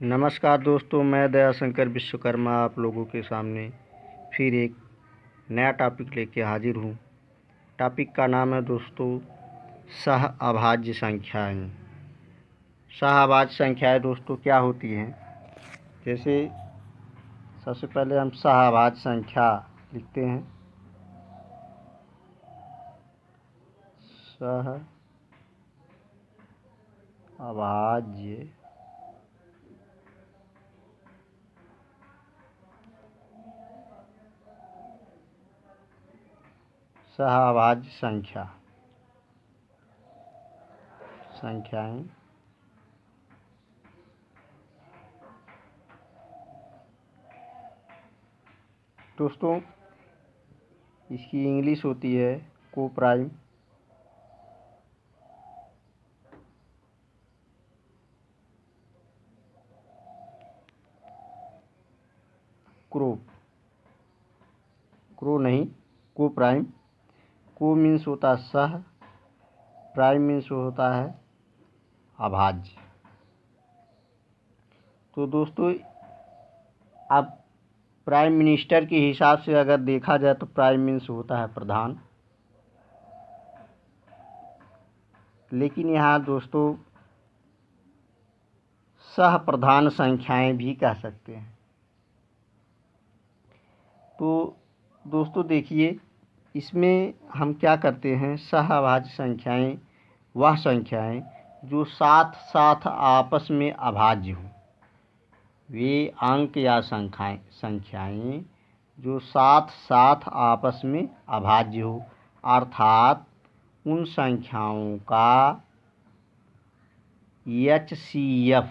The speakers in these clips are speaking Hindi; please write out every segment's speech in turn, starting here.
नमस्कार दोस्तों, मैं दयाशंकर विश्वकर्मा आप लोगों के सामने फिर एक नया टॉपिक लेके हाजिर हूँ। टॉपिक का नाम है दोस्तों सहअभाज्य संख्याएं। सहअभाज्य संख्याएं दोस्तों क्या होती हैं? जैसे सबसे पहले हम सहअभाज्य संख्या लिखते हैं। सहअभाज्य सहअभाज्य संख्याएं दोस्तों इसकी इंग्लिश होती है कोप्राइम, क्रो नहीं, कोप्राइम। को मीन्स होता है सह, प्राइम मीन्स होता है अभाज्य। तो दोस्तों अब प्राइम मिनिस्टर के हिसाब से अगर देखा जाए तो प्राइम मीन्स होता है प्रधान, लेकिन यहाँ दोस्तों सह प्रधान संख्याएं भी कह सकते हैं। तो दोस्तों देखिए इसमें हम क्या करते हैं, सहअभाज्य संख्याएं वह संख्याएं जो साथ साथ आपस में अभाज्य हों। वे अंक या संख्याएं जो साथ साथ आपस में अभाज्य हो, अर्थात उन संख्याओं का HCF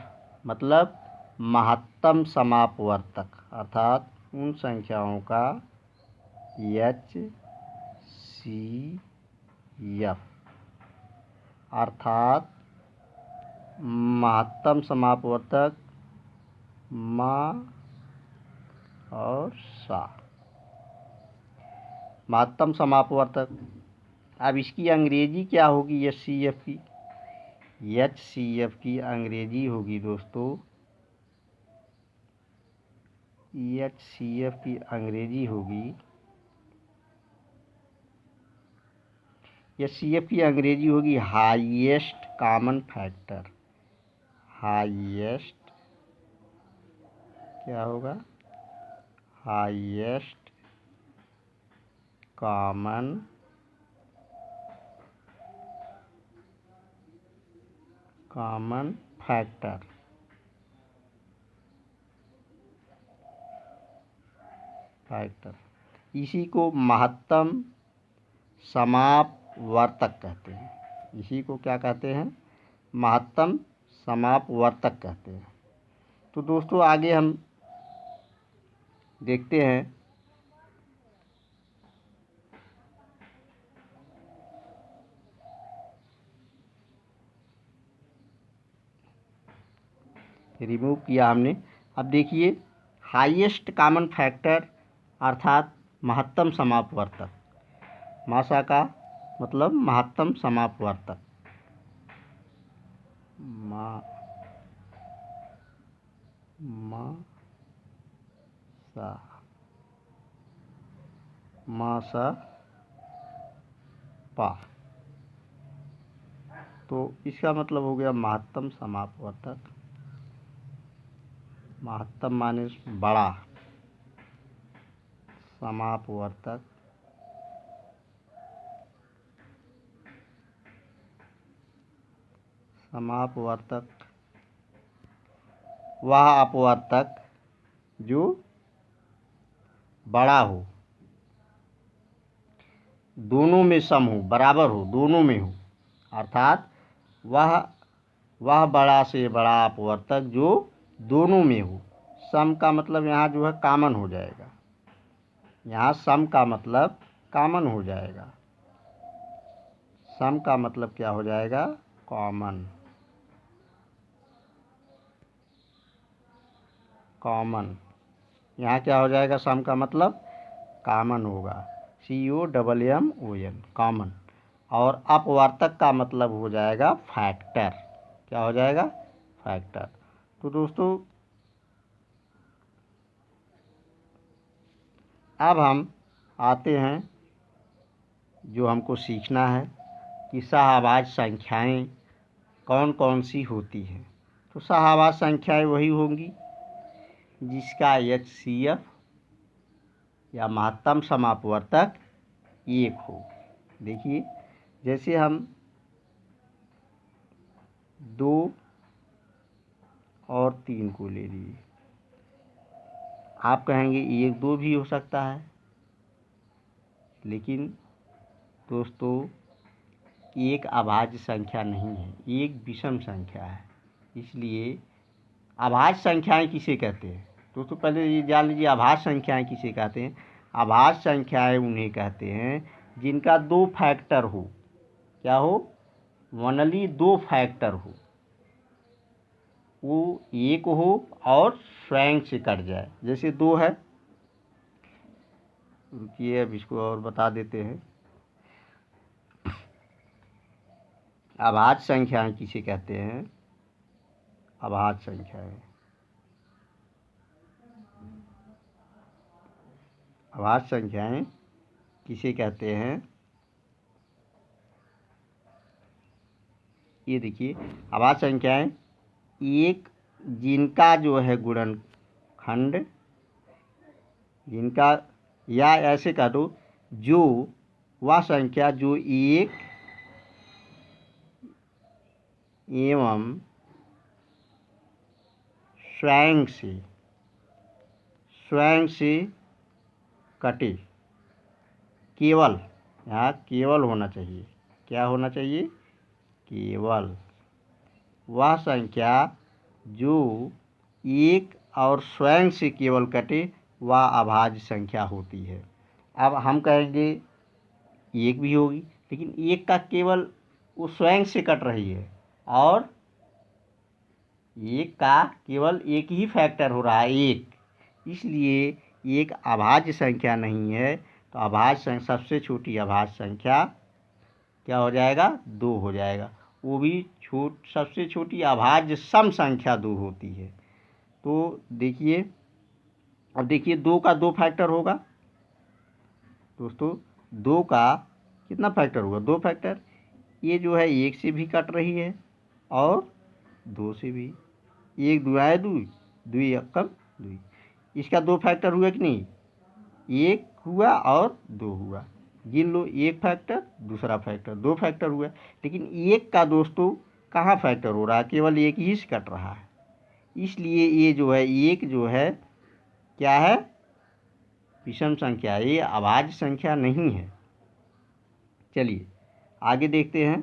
मतलब महत्तम समापवर्तक, अर्थात उन संख्याओं का HCF अर्थात महत्तम समापवर्तक माँ और सा, महत्तम समापवर्तक। अब इसकी अंग्रेजी क्या होगी HCF की? HCF की अंग्रेजी होगी दोस्तों, HCF की अंग्रेजी होगी, HCF की अंग्रेजी होगी हाईएस्ट कॉमन फैक्टर। हाईएस्ट क्या होगा? Highest common factor. इसी को महत्तम समापवर्तक कहते हैं। इसी को क्या कहते हैं? महत्तम समापवर्तक कहते हैं। तो दोस्तों आगे हम देखते हैं रिमूव किया हमने। अब देखिए हाईएस्ट कॉमन फैक्टर अर्थात महत्तम समापवर्तक, मासा का मतलब महत्तम समापवर्तक, मासा पा। तो इसका मतलब हो गया महत्तम समापवर्तक। महत्तम माने बड़ा, समापवर्तक वह अपवर्तक जो बड़ा हो, दोनों में सम हो, बराबर हो, दोनों में हो, अर्थात वह बड़ा से बड़ा अपवर्तक जो दोनों में हो। सम का मतलब यहाँ जो है कॉमन हो जाएगा, यहाँ सम का मतलब कॉमन हो जाएगा। सम का मतलब क्या हो जाएगा? कॉमन। यहाँ क्या हो जाएगा? सम का मतलब कॉमन होगा, COMMON, कॉमन। और अपवर्तक का मतलब हो जाएगा फैक्टर। क्या हो जाएगा? फैक्टर। तो दोस्तों अब हम आते हैं जो हमको सीखना है कि शाहबाज संख्याएं कौन कौन सी होती हैं। तो शाहबाज संख्याएं वही होंगी जिसका HCF या महत्तम समापवर्तक 1 हो। देखिए, जैसे हम 2 और 3 को ले लिए, आप कहेंगे 1 2 भी हो सकता है, लेकिन दोस्तों एक अभाज्य संख्या नहीं है, एक विषम संख्या है। इसलिए अभाज्य संख्याएं किसे कहते हैं दोस्तों, पहले ये जान लीजिए अभाज्य संख्याएं किसे कहते हैं। अभाज्य संख्याएं उन्हें कहते हैं जिनका 2 फैक्टर हो। क्या हो? ओनली 2 फैक्टर हो, वो 1 हो और स्वयं से कट जाए। जैसे 2 है, रुकिए अब इसको और बता देते हैं। अभाज्य संख्याएं किसे कहते हैं? अभाज्य संख्याएं, अभाज्य संख्याएं किसे कहते हैं? ये देखिए, अभाज्य संख्याएं एक जिनका जो है गुणनखंड, जिनका, या ऐसे कह दो, जो वह संख्या जो 1 एवं स्वयं से कटे, केवल, यहाँ केवल होना चाहिए। क्या होना चाहिए? केवल वह संख्या जो 1 और स्वयं से केवल कटे, वह अभाज्य संख्या होती है। अब हम कहेंगे 1 भी होगी, लेकिन 1 का केवल वो स्वयं से कट रही है, और 1 का केवल एक ही फैक्टर हो रहा है, 1, इसलिए एक अभाज्य संख्या नहीं है। तो अभाज्य सबसे छोटी अभाज्य संख्या क्या हो जाएगा? 2 हो जाएगा। वो भी सबसे छोटी अभाज्य सम संख्या 2 होती है। तो देखिए, अब देखिए 2 का 2 फैक्टर होगा दोस्तों। 2 का कितना फैक्टर होगा? 2 फैक्टर। ये जो है 1 से भी कट रही है और 2 से भी। 1 2 2, 2 एकम 2, इसका 2 फैक्टर हुआ कि नहीं? 1 हुआ और 2 हुआ। गिन लो, 1 फैक्टर, दूसरा फैक्टर, 2 फैक्टर हुआ। लेकिन 1 का दोस्तों कहाँ फैक्टर हो रहा है? केवल 1 ही से कट रहा है। इसलिए ये जो है 1 जो है क्या है? विषम संख्या, ये अभाज्य संख्या नहीं है। चलिए आगे देखते हैं।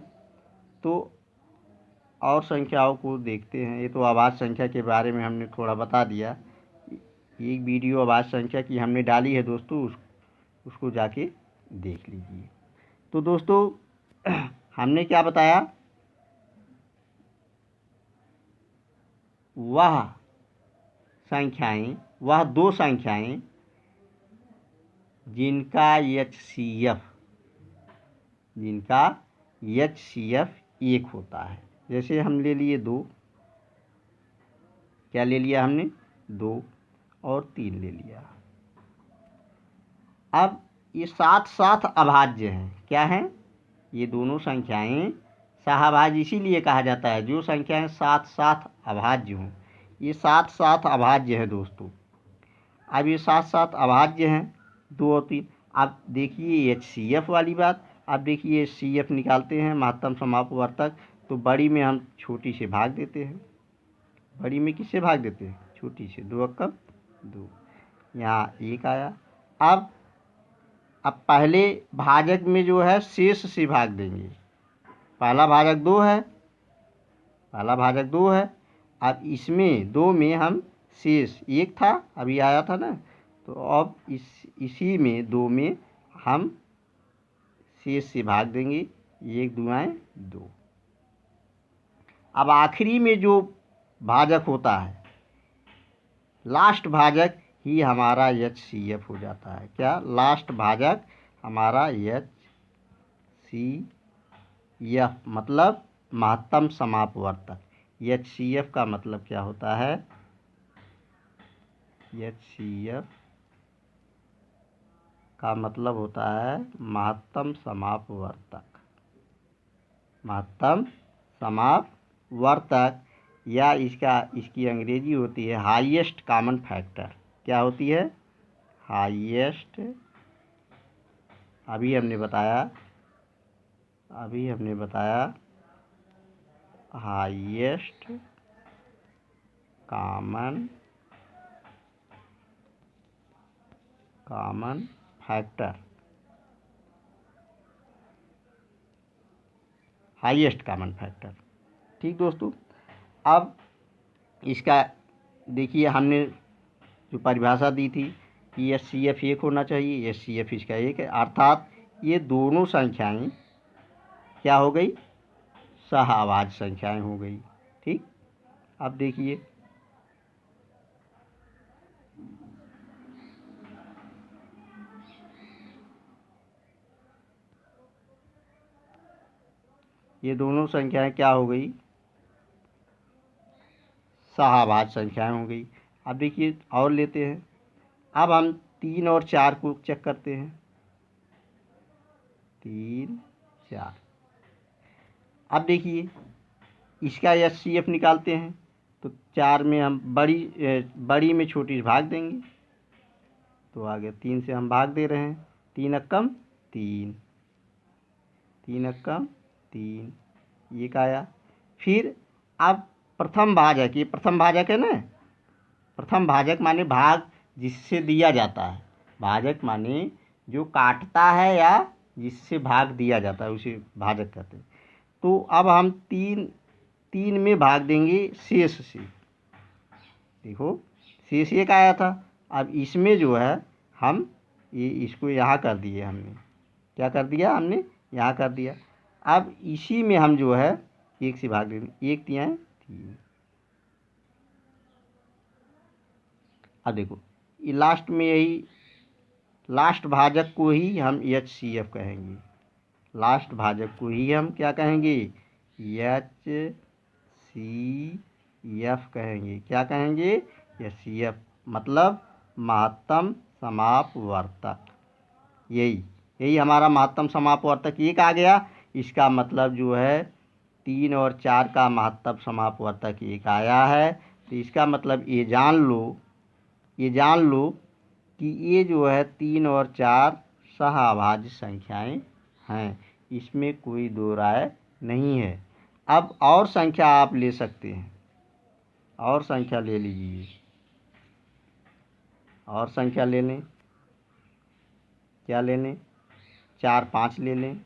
तो और संख्याओं को देखते हैं। ये तो अभाज्य संख्या के बारे में हमने थोड़ा बता दिया। एक वीडियो अभाज्य संख्या की हमने डाली है दोस्तों, उसको जाके देख लीजिए। तो दोस्तों हमने क्या बताया? वह संख्याएं, वह 2 संख्याएं जिनका HCF 1 होता है। जैसे हम ले लिए 2, क्या ले लिया हमने? 2 और 3 ले लिया। अब ये साथ साथ अभाज्य हैं। क्या हैं? ये दोनों संख्याएं सहअभाज्य इसीलिए कहा जाता है, जो संख्याएं साथ साथ अभाज्य हों। ये साथ साथ अभाज्य है दोस्तों। अब ये साथ साथ अभाज्य हैं 2 और 3। अब देखिए HCF वाली बात। अब देखिए HCF निकालते हैं, महत्तम समापवर्तक। तो बड़ी में हम छोटी से भाग देते हैं। बड़ी में किससे भाग देते हैं? छोटी से। 2 एकम 2, यहाँ 1 आया। अब पहले भाजक में जो है शेष से भाग देंगे। पहला भाजक 2 है, पहला भाजक 2 है। अब इसमें 2 में हम शेष 1 था, अभी आया था ना, तो अब इसी में 2 में हम शेष से भाग देंगे। 1 2 2। अब आखिरी में जो भाजक होता है, लास्ट भाजक ही हमारा HCF हो जाता है। क्या? लास्ट भाजक हमारा HCF मतलब महत्तम समापवर्तक। HCF का मतलब क्या होता है? HCF का मतलब होता है महत्तम समापवर्तक। महत्तम समापवर्तक, या इसकी अंग्रेजी होती है हाईएस्ट कॉमन फैक्टर। क्या होती है? हाईएस्ट, अभी हमने बताया highest common factor. Highest common factor. ठीक दोस्तों, अब इसका देखिए, हमने जो परिभाषा दी थी कि HCF 1 होना चाहिए, HCF इसका 1 है, अर्थात ये दोनों संख्याएं क्या हो गई? सहअभाज्य संख्याएं हो गई। ठीक, अब देखिए ये दोनों संख्याएं क्या हो गई? सहअभाज्य संख्याएं हो गई। अब देखिए और लेते हैं, अब हम 3 और 4 को चेक करते हैं। 3, 4। अब देखिए इसका HCF निकालते हैं, तो 4 में हम बड़ी में छोटी से भाग देंगे, तो आगे 3 से हम भाग दे रहे हैं। 3 अक्कम 3, 3 अक्कम 3, ये का आया। फिर अब प्रथम भाजक, ये प्रथम भाजक है ना। प्रथम भाजक माने भाग जिससे दिया जाता है। भाजक माने जो काटता है या जिससे भाग दिया जाता है, उसे भाजक कहते हैं। तो अब हम 3 में भाग देंगे शेष से। देखो शेष एक आया था, अब इसमें जो है हम इसको यहाँ कर दिए। हमने क्या कर दिया? हमने यहाँ कर दिया। अब इसी में हम जो है 1 से भाग देंगे। 1 3 3। अब देखो ये लास्ट में, यही लास्ट भाजक को ही हम HCF कहेंगे। लास्ट भाजक को ही हम क्या कहेंगे? HCF कहेंगे। क्या कहेंगे? HCF, मतलब महत्तम समापवर्तक। यही हमारा महत्तम समापवर्तक 1 आ गया। इसका मतलब जो है 3 और 4 का महत्तम समापवर्तक 1 आया है। तो इसका मतलब ये जान लो कि ये जो है 3 और 4 सहअभाज्य संख्याएं हैं। इसमें कोई दो राय नहीं है। अब और संख्या आप ले सकते हैं, और संख्या ले लीजिए, और संख्या ले लें। क्या ले लें? 4 5 ले लें,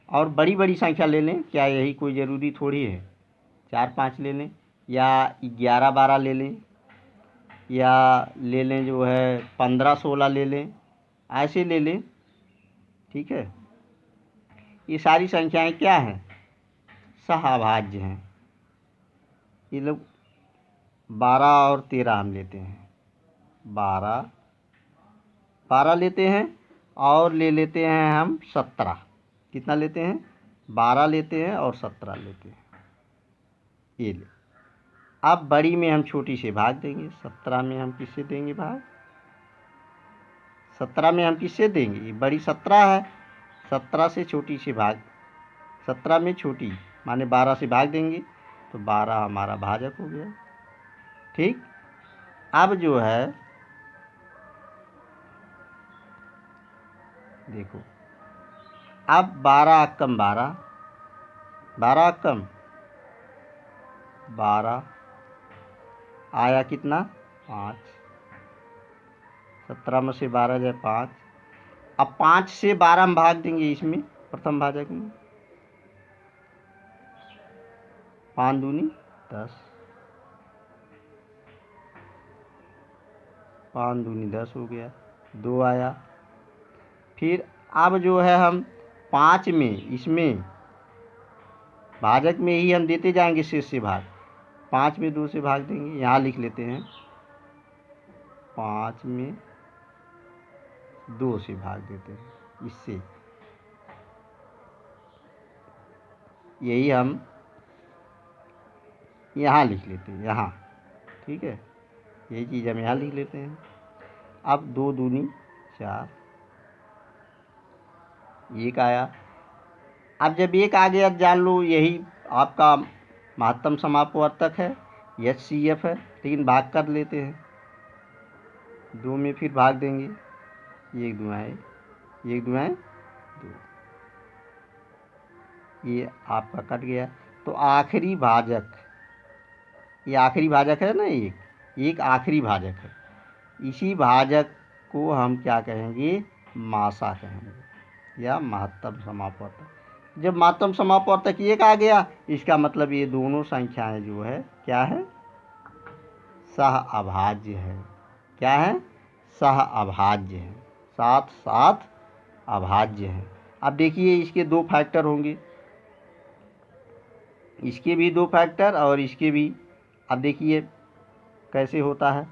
और बड़ी बड़ी संख्या ले लें। क्या यही कोई ज़रूरी थोड़ी है? 4 5 ले लें, या 11 12 ले लें, या ले लें जो है 15 16 ले लें, ऐसे ले लें। ठीक है, ये सारी संख्याएं क्या हैं? सहअभाज्य हैं। ये लोग 12 और 13 हम लेते हैं। 12 लेते हैं, और ले लेते हैं हम 17। कितना लेते हैं? 12 लेते हैं और 17 लेते हैं। ये ले, अब बड़ी में हम छोटी से भाग देंगे। 17 में हम किससे देंगे भाग? 17 में हम किससे देंगे? ये बड़ी 17 है, 17 से छोटी से भाग। 17 में छोटी माने 12 से भाग देंगे, तो 12 हमारा भाजक हो गया। ठीक, अब जो है देखो, अब 12 अक्कम 12, 12 अक्कम 12 आया कितना? 5। 17 में से 12 जाए 5। अब 5 से 12 हम भाग देंगे इसमें, प्रथम भाजक में। 5 दूनी 10, 5 दूनी 10 हो गया। 2 आया। फिर अब जो है हम 5 में, इसमें भाजक में ही हम देते जाएंगे शेष से भाग। 5 में 2 से भाग देंगे, यहाँ लिख लेते हैं। 5 में 2 से भाग देते हैं, इससे यही हम यहाँ लिख लेते हैं, यहाँ। ठीक है, यही चीज़ हम यहाँ लिख लेते हैं। अब 2 दूनी 4, एक आया। अब जब एक आ गया जान लो यही आपका महत्तम समापवर्तक है, HCF है, लेकिन भाग कर लेते हैं, 2 में फिर भाग देंगे, 1 दुआएँ 1 दुआएँ 2, ये आपका कट गया। तो आखिरी भाजक, ये आखिरी भाजक है ना, एक आखिरी भाजक है। इसी भाजक को हम क्या कहेंगे, मासा कहेंगे या महत्तम समापवर्तक। जब महत्तम समापवर्तक एक आ गया, इसका मतलब ये दोनों संख्याएं जो है क्या है, सह अभाज्य है। क्या है, सह अभाज्य है, साथ साथ अभाज्य है। अब देखिए इसके 2 फैक्टर होंगे, इसके भी 2 फैक्टर और इसके भी। अब देखिए कैसे होता है,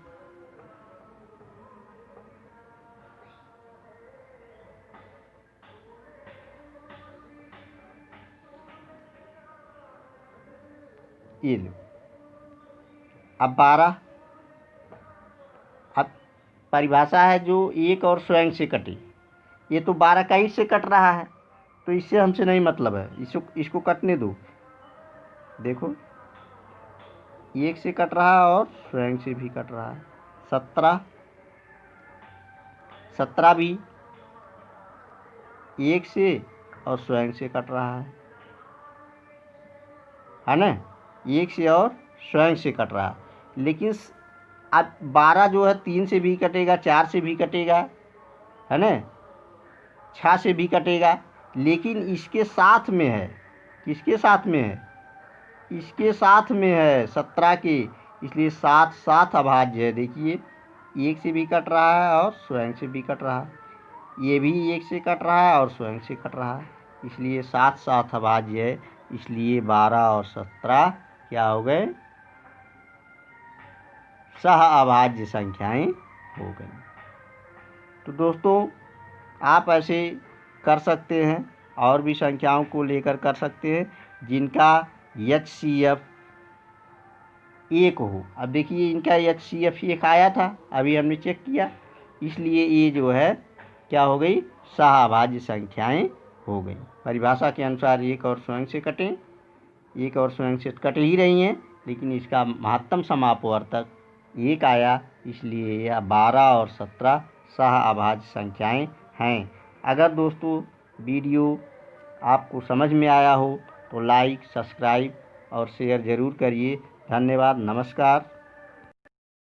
ये लो। अब 12, अब परिभाषा है जो एक और स्वयं से कटे। ये तो 12 कहीं से कट रहा है, तो इससे हमसे नहीं मतलब है, इसको कटने दो। देखो एक से कट रहा है और स्वयं से भी कट रहा है। 17 भी एक से और स्वयं से कट रहा है ना, एक से और स्वयं से कट रहा है। लेकिन अब 12 जो है 3 से भी कटेगा, 4 से भी कटेगा, है ना, 6 से भी कटेगा, लेकिन इसके साथ में है, किसके साथ में है, इसके साथ में है 17 के, इसलिए साथ साथ अभाज्य है। देखिए एक से भी कट रहा है और स्वयं से भी कट रहा है, ये भी एक से कट रहा है और स्वयं से कट रहा है, इसलिए साथ साथ अभाज्य है। इसलिए 12 और 17 क्या हो गए, सह अभाज्य संख्याएं हो गई। तो दोस्तों आप ऐसे कर सकते हैं, और भी संख्याओं को लेकर कर सकते हैं जिनका HCF 1 हो। अब देखिए इनका HCF 1 आया था, अभी हमने चेक किया, इसलिए ये जो है क्या हो गई, सहअभाज्य संख्याएं हो गई। परिभाषा के अनुसार एक और स्वयं से कटें, एक और स्वयं से कट ही रही हैं, लेकिन इसका महत्तम समापवर्तक 1 आया, इसलिए यह 12 और 17 सहअभाज्य संख्याएं हैं। अगर दोस्तों वीडियो आपको समझ में आया हो तो लाइक, सब्सक्राइब और शेयर ज़रूर करिए। धन्यवाद, नमस्कार।